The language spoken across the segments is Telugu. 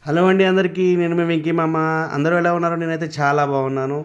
హలో అండి అందరికీ. నేను మీ వెంకీ మామ. అందరూ ఎలా ఉన్నారు? నేనైతే చాలా బాగున్నాను.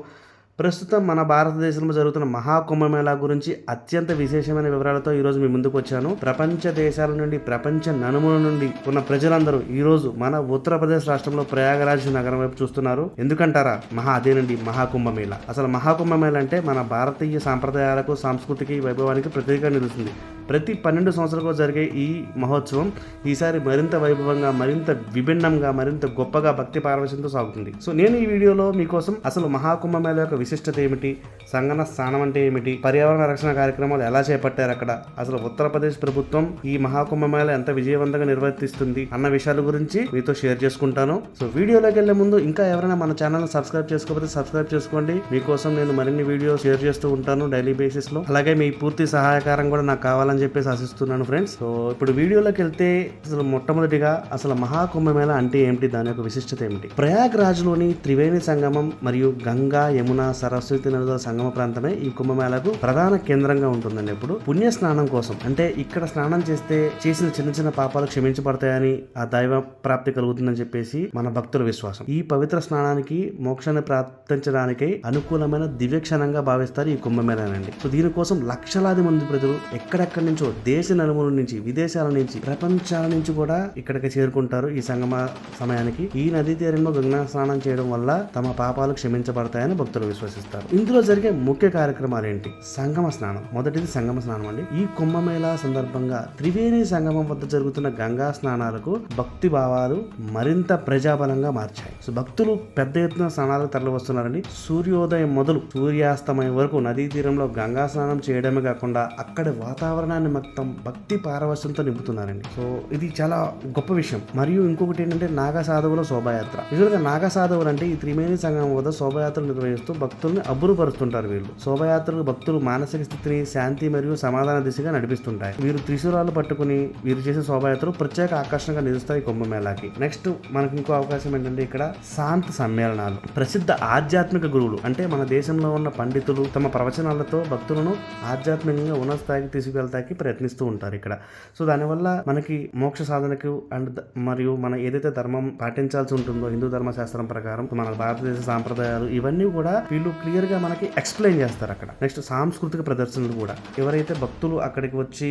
ప్రస్తుతం మన భారతదేశంలో జరుగుతున్న మహాకుంభమేళా గురించి అత్యంత విశేషమైన వివరాలతో ఈరోజు మీ ముందుకు వచ్చాను. ప్రపంచ దేశాల నుండి, ప్రపంచ నలుమూల నుండి ఉన్న ప్రజలందరూ ఈరోజు మన ఉత్తరప్రదేశ్ రాష్ట్రంలో ప్రయాగరాజ్ నగరం వైపు చూస్తున్నారు. ఎందుకంటారా? అదేనండి మహాకుంభమేళా. అసలు మహాకుంభమేళా అంటే మన భారతీయ సాంప్రదాయాలకు, సాంస్కృతిక వైభవానికి ప్రతీకగా నిలుస్తుంది. ప్రతి 12 సంవత్సరాలకు జరిగే ఈ మహోత్సవం ఈసారి మరింత వైభవంగా, మరింత విభిన్నంగా, మరింత గొప్పగా భక్తి పారవశ్యంతో సాగుతుంది. సో నేను ఈ వీడియోలో మీకోసం అసలు మహాకుంభమేళా యొక్క విశిష్టత ఏమిటి, సంగమ స్నానం అంటే ఏమిటి, పర్యావరణ రక్షణ కార్యక్రమాలు ఎలా చేపట్టారు అక్కడ, అసలు ఉత్తరప్రదేశ్ ప్రభుత్వం ఈ మహాకుంభమేళా ఎంత విజయవంతంగా నిర్వర్తిస్తుంది అన్న విషయాల గురించి మీతో షేర్ చేసుకుంటాను. సో వీడియోలోకి వెళ్లే ముందు ఇంకా ఎవరైనా మన ఛానల్ సబ్స్క్రైబ్ చేసుకోకపోతే సబ్స్క్రైబ్ చేసుకోండి. మీకోసం నేను మరిన్ని వీడియోస్ షేర్ చేస్తూ ఉంటాను డైలీ బేసిస్ లో. అలాగే మీ పూర్తి సహాయకారం కూడా నాకు కావాలని చెప్పేసి ఆశిస్తున్నాను ఫ్రెండ్స్. సో ఇప్పుడు వీడియోలోకి వెళ్తే అసలు మొట్టమొదటిగా అసలు మహాకుంభమేళా అంటే ఏమిటి, దాని యొక్క విశిష్టత ఏమిటి? ప్రయాగ్రాజ్ లోని త్రివేణి సంగమం మరియు గంగా, యమున, సరస్వతి నదుల సంగమ ప్రాంతమే ఈ కుంభమేళాకు ప్రధాన కేంద్రంగా ఉంటుందండి. ఇప్పుడు పుణ్య స్నానం కోసం, అంటే ఇక్కడ స్నానం చేస్తే చేసిన చిన్న చిన్న పాపాలు క్షమించబడతాయని, ఆ దైవ ప్రాప్తి కలుగుతుందని చెప్పేసి మన భక్తుల విశ్వాసం. ఈ పవిత్ర స్నానానికి, మోక్షాన్ని ప్రార్థించడానికి అనుకూలమైన దివ్యక్షణంగా భావిస్తారు ఈ కుంభమేళానండి. సో దీనికోసం లక్షలాది మంది ప్రజలు ఎక్కడెక్కడి నుంచో, దేశ నలుమూల నుంచి, విదేశాల నుంచి, ప్రపంచాల నుంచి కూడా ఇక్కడికి చేరుకుంటారు ఈ సంగమ సమయానికి. ఈ నదీ తీరంలో గంగా స్నానం చేయడం వల్ల తమ పాపాలు క్షమించబడతాయని భక్తులు విశ్వసిస్తారు. ఇందులో జరిగే ముఖ్య కార్యక్రమాలు ఏంటి? సంగమ స్నానం. మొదటిది సంగమ స్నానం అండి. ఈ కుంభమేళా సందర్భంగా త్రివేణి సంగమం వద్ద జరుగుతున్న గంగా స్నానాలకు భక్తి భావాలు మరింత ప్రజాబలంగా మార్చాయి. సో భక్తులు పెద్ద ఎత్తున స్నానాలకు తరలి వస్తున్నారండి. సూర్యోదయం మొదలు సూర్యాస్తమయం వరకు నదీ తీరంలో గంగా స్నానం చేయడమే కాకుండా అక్కడి వాతావరణాన్ని మొత్తం భక్తి పారవశ్యంతో నింపుతున్నారండి. సో ఇది చాలా గొప్ప విషయం. మరియు ఇంకొకటి ఏంటంటే నాగా సాధువుల శోభాయాత్ర. యూజువల్గా నాగా సాధువులు అంటే ఈ త్రివేణి సంగమం వద్ద శోభాయాత్రలు నిర్వహిస్తూ భక్తుల్ని అబ్బురుపరుస్తుంటారు. వీళ్ళు శోభాయాత్రలు భక్తులు మానసిక స్థితిని శాంతి మరియు సమాధాన దిశగా నడిపిస్తుంటాయి. వీరు త్రిశూలాలు పట్టుకుని వీరు చేసే శోభాయాత్రలు ప్రత్యేక ఆకర్షణగా నిలుస్తాయి కుంభమేళాకి. నెక్స్ట్ మనకి ఇంకో అవకాశం ఏంటంటే ఇక్కడ శాంత సమ్మేళనాలు. ప్రసిద్ధ ఆధ్యాత్మిక గురువులు అంటే మన దేశంలో ఉన్న పండితులు తమ ప్రవచనాలతో భక్తులను ఆధ్యాత్మికంగా ఉన్నత స్థాయికి తీసుకువెళ్తాకి ప్రయత్నిస్తూ ఉంటారు ఇక్కడ. సో దానివల్ల మనకి మోక్ష సాధనకు అండ్ మరియు మన ఏదైతే ధర్మం పాటించాల్సి ఉంటుందో హిందూ ధర్మశాస్త్రం ప్రకారం, మన భారతదేశ సాంప్రదాయాలు ఇవన్నీ కూడా వీళ్ళు క్లియర్ గా మనకి ఎక్స్ప్లెయిన్ చేస్తారు అక్కడ. నెక్స్ట్ సాంస్కృతిక ప్రదర్శనలు కూడా. ఎవరైతే భక్తులు అక్కడికి వచ్చి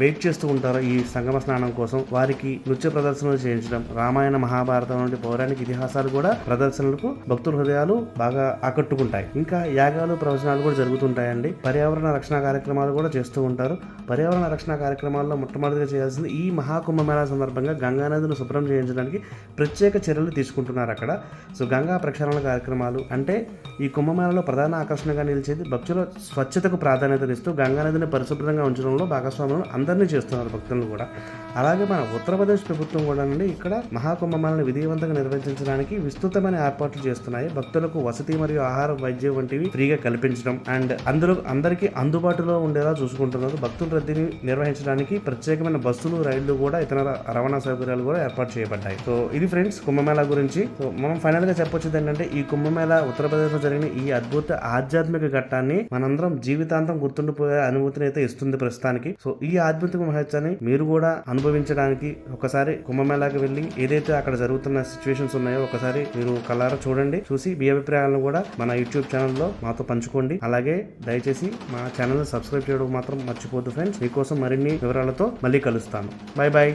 వెయిట్ చేస్తూ ఉంటారో ఈ సంగమ స్నానం కోసం, వారికి నృత్య ప్రదర్శనలు చేయించడం, రామాయణ మహాభారతం వంటి పౌరాణిక ఇతిహాసాలు కూడా ప్రదర్శనలకు భక్తుల హృదయాలు బాగా ఆకట్టుకుంటాయి. ఇంకా యాగాలు, ప్రవచనాలు కూడా జరుగుతుంటాయండి. పర్యావరణ రక్షణ కార్యక్రమాలు కూడా చేస్తూ ఉంటారు. పర్యావరణ రక్షణ కార్యక్రమాల్లో మొట్టమొదటిగా చేయాల్సింది ఈ మహాకుంభమేళా సందర్భంగా గంగా నదిని శుభ్రం చేయించడానికి ప్రత్యేక చర్యలు తీసుకుంటున్నారు అక్కడ. సో గంగా ప్రక్షాళన కార్యక్రమాలు అంటే ఈ కుంభమేళాలో ప్రధాన ఆకర్షణగా నిలిచేది భక్తుల స్వచ్ఛతకు ప్రాధాన్యతనిస్తూ గంగా నదిని పరిశుభ్రంగా ఉంచడంలో భాగస్వాములను అందరినీ చేస్తున్నారు భక్తులను కూడా. అలాగే మన ఉత్తరప్రదేశ్ ప్రభుత్వం కూడా ఇక్కడ మహాకుంభమేళాను విధివంతంగా నిర్వహించడానికి విస్తృతమైన ఏర్పాట్లు చేస్తున్నాయి. భక్తులకు వసతి మరియు ఆహారం, వైద్యం వంటివి ఫ్రీగా కల్పించడం అండ్ అందరికీ అందుబాటులో ఉండేలా చూసుకుంటున్నారు. భక్తుల రద్దీని నిర్వహించడానికి ప్రత్యేకమైన బస్సులు, రైళ్లు కూడా ఇతర రవాణా సౌకర్యాలు కూడా ఏర్పాటు చేయబడ్డాయి. సో ఇది ఫ్రెండ్స్ కుంభమేళా గురించి. సో మనం ఫైనల్ గా చెప్పొచ్చేది ఏంటంటే ఈ కుంభమేళా ఉత్తరప్రదేశ్ లో జరిగిన ఈ అద్భుత ఆధ్యాత్మిక ఘట్టాన్ని మనందరం జీవితాంతం గుర్తుండిపోయే అనుభూతిని అయితే ఇస్తుంది ప్రస్తుతానికి. సో ఈ ఆధ్యాత్మిక మహత్యాన్ని మీరు కూడా అనుభవించడానికి ఒకసారి కుంభమేళాకి వెళ్ళి ఏదైతే అక్కడ జరుగుతున్న సిచ్యువేషన్స్ ఉన్నాయో ఒకసారి మీరు కళ్ళారా చూడండి. చూసి మీ అభిప్రాయాలను కూడా మన యూట్యూబ్ ఛానల్లో మాతో పంచుకోండి. అలాగే దయచేసి మా ఛానల్ సబ్స్క్రైబ్ చేయడం మాత్రం మర్చిపోద్దు ఫ్రెండ్స్. మీకోసం మరిన్ని వివరాలతో మళ్ళీ కలుస్తాను. Bye bye.